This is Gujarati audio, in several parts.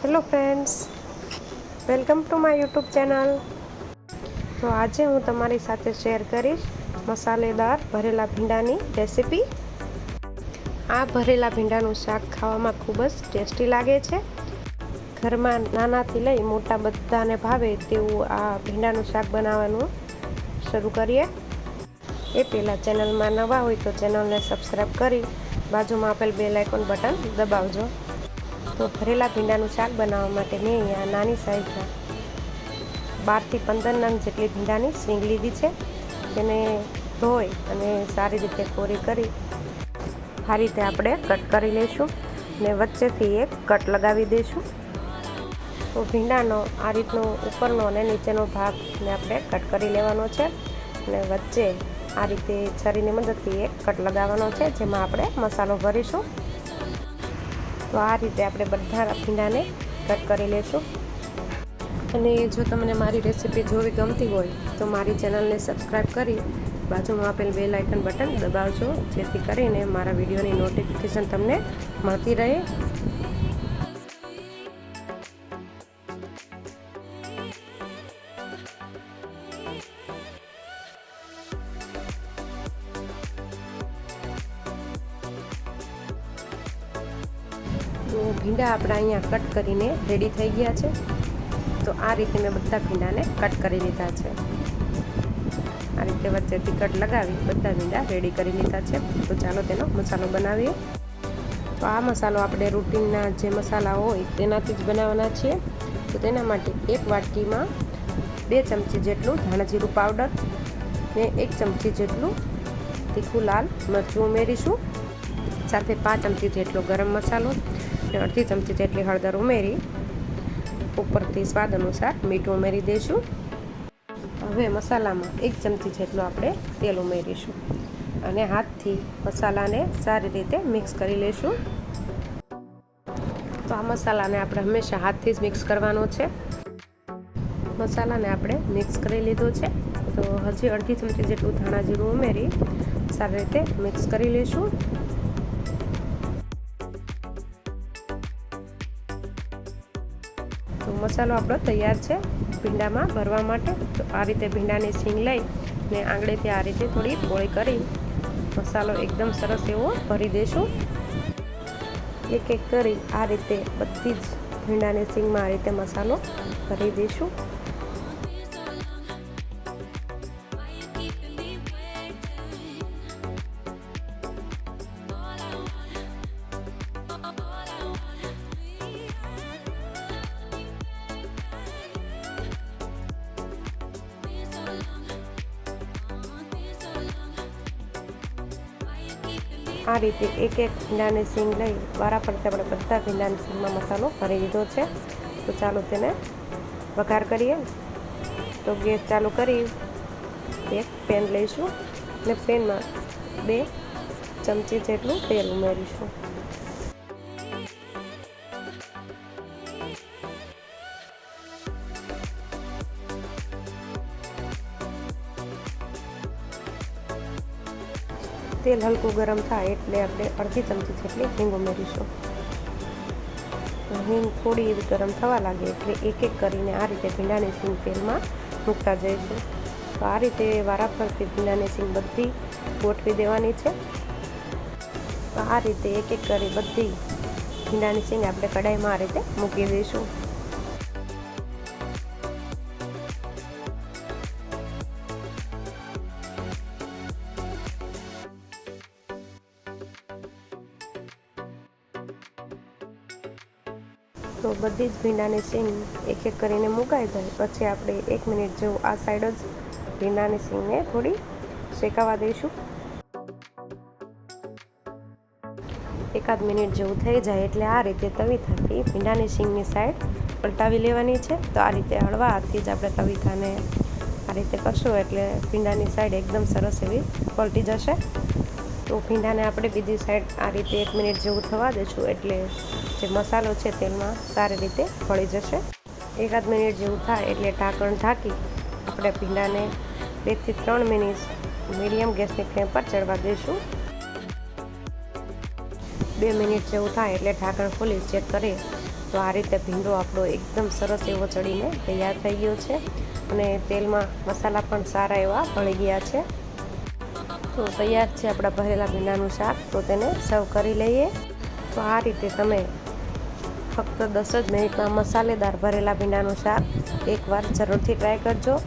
Hello friends, welcome to my YouTube channel. તો આજે હું તમારી સાથે શેર કરીશ મસાલેદાર ભરેલા ભીંડાની રેસીપી। આ ભરેલા ભીંડાનું શાક ખાવામાં ખૂબ જ ટેસ્ટી લાગે છે। ઘરમાં નાનાથી લઈ મોટા બધાને ભાવે તેવું આ ભીંડાનું શાક બનાવવાનું શરૂ કરીએ। એ પહેલાં ચેનલમાં નવા હોય તો ચેનલને સબસ્ક્રાઈબ કરી બાજુમાં આપેલ બેલ આઇકોન બટન દબાવજો। તો ભરેલા ભીંડાનું શાક બનાવવા માટે મેં અહીંયા નાની સાઈઝના 12 થી 15 નંગ જેટલી ભીંડાની સીંગ લીધી છે। તેને ધોઈ અને સારી રીતે કોરી કરી આ રીતે આપણે કટ કરી લઈશું અને વચ્ચેથી એક કટ લગાવી દઈશું। તો ભીંડાનો આ રીતનો ઉપરનો અને નીચેનો ભાગને આપણે કટ કરી લેવાનો છે અને વચ્ચે આ રીતે છરીની મદદથી એક કટ લગાવવાનો છે, જેમાં આપણે મસાલો ભરીશું। તો આ રીતે આપણે બધા ભીંડાને કટ કરી લઈશું। અને જો તમને મારી રેસીપી જોવી ગમતી હોય તો મારી ચેનલને સબસ્ક્રાઈબ કરી બાજુમાં આપેલ બેલ આઇકન બટન દબાવજો, જેથી કરીને મારા વિડીયોની નોટિફિકેશન તમને મળતી રહે। તો ભીંડા આપણા અહીંયા કટ કરીને રેડી થઈ ગયા છે। તો આ રીતે મેં બધા ભીંડાને કટ કરી લીધા છે। આ રીતે વચ્ચેથી કટ લગાવી બધા ભીંડા રેડી કરી લીધા છે। તો ચાલો તેનો મસાલો બનાવીએ। તો આ મસાલો આપણે રૂટીનના જે મસાલા હોય તેનાથી જ બનાવવાના છીએ। તો તેના માટે એક વાટકીમાં 2 ચમચી જેટલું ધાણા જીરું પાવડર ને 1 ચમચી જેટલું તીખું લાલ મરચું ઉમેરીશું, સાથે 5 ચમચી જેટલો ગરમ મસાલો અને અડધી ચમચી જેટલી હળદર ઉમેરી ઉપરથી સ્વાદ અનુસાર મીઠું ઉમેરી દઈશું। હવે મસાલામાં 1 ચમચી જેટલું આપણે તેલ ઉમેરીશું અને હાથથી મસાલાને સારી રીતે મિક્સ કરી લઈશું। તો આ મસાલાને આપણે હંમેશા હાથથી જ મિક્સ કરવાનો છે। મસાલાને આપણે મિક્સ કરી લીધો છે। તો હજી અડધી ચમચી જેટલું ધાણા જીરું ઉમેરી સારી રીતે મિક્સ કરી લઈશું। તો મસાલો આપણો તૈયાર છે ભીંડામાં ભરવા માટે। તો આ રીતે ભીંડાની સીંગ લઈ ને આંગળીથી આ રીતે થોડી પોળી કરી મસાલો એકદમ સરસ એવો ભરી દઈશું। એક એક કરી આ રીતે બધી જ ભીંડાની સીંગમાં આ રીતે મસાલો ભરી દઈશું। આ રીતે એક એક ભીંડાની સીંગ લઈ વારાફરતી આપણે બધા ભીંડાની સીંગમાં મસાલો ભરી દીધો છે। તો ચાલો તેને વઘાર કરીએ। તો ગેસ ચાલુ કરી એક પેન લઈશું અને પેનમાં 2 ચમચી જેટલું તેલ ઉમેરીશું। તેલ હલકું ગરમ થાય એટલે આપણે અડધી ચમચી જેટલી હિંગ ઉમેરીશું। હિંગ થોડી એવી ગરમ થવા લાગે એટલે એક એક કરીને આ રીતે ભીંડાની સીંગ તેલમાં મૂકતા જઈશું। તો આ રીતે વારાફરતી ભીંડાની સીંગ બધી ગોઠવી દેવાની છે। તો આ રીતે એક એક કરી બધી ભીંડાની સીંગ આપણે કઢાઈમાં આ રીતે મૂકી દઈશું। તો બધી જ ભીંડાની સીંગ એક એક કરીને મુકાઈ જાય પછી આપણે 1 મિનિટ જેવું આ સાઈડ જ ભીંડાની સીંગને થોડી શેકાવા દઈશું। 1 મિનિટ જેવું થઈ જાય એટલે આ રીતે તવીથાથી ભીંડાની સીંગની સાઈડ પલટાવી લેવાની છે। તો આ રીતે હળવા હાથથી જ આપણે તવીથાને આ રીતે કરશું એટલે ભીંડાની સાઈડ એકદમ સરસ એવી પલટી જશે। તો ભીંડાને આપણે બીજી સાઈડ આ રીતે 1 મિનિટ જેવું થવા દઈશું એટલે જે મસાલો છે તેલમાં સારી રીતે ભળી જશે। 1 મિનિટ જેવું થાય એટલે ઢાંકણ ઢાંકી આપણે ભીંડાને 2 થી 3 મિનિટ મીડિયમ ગેસની ફ્લેમ પર ચડવા દઈશું। 2 મિનિટ જેવું થાય એટલે ઢાંકણ ખોલી ચેક કરીએ તો આ રીતે ભીંડો આપણો એકદમ સરસ એવો ચડીને તૈયાર થઈ ગયો છે અને તેલમાં મસાલા પણ સારા એવા ભળી ગયા છે. તો તૈયાર છે આપણા ભરેલા ભીંડાનું શાક. તો તેને સર્વ કરી લઈએ. તો આ રીતે તમે ફક્ત 10 જ મિનિટમાં મસાલેદાર ભરેલા ભીંડાનું શાક એકવાર જરૂરથી ટ્રાય કરજો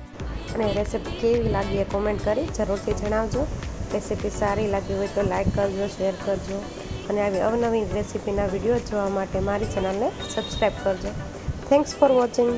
અને રેસીપી કેવી લાગી એ કોમેન્ટ કરી જરૂરથી જણાવજો. રેસીપી સારી લાગી હોય તો લાઈક કરજો, શેર કરજો અને આવી અવનવી રેસીપીના વિડીયો જોવા માટે મારી ચેનલને સબસ્ક્રાઈબ કરજો. Thanks for watching.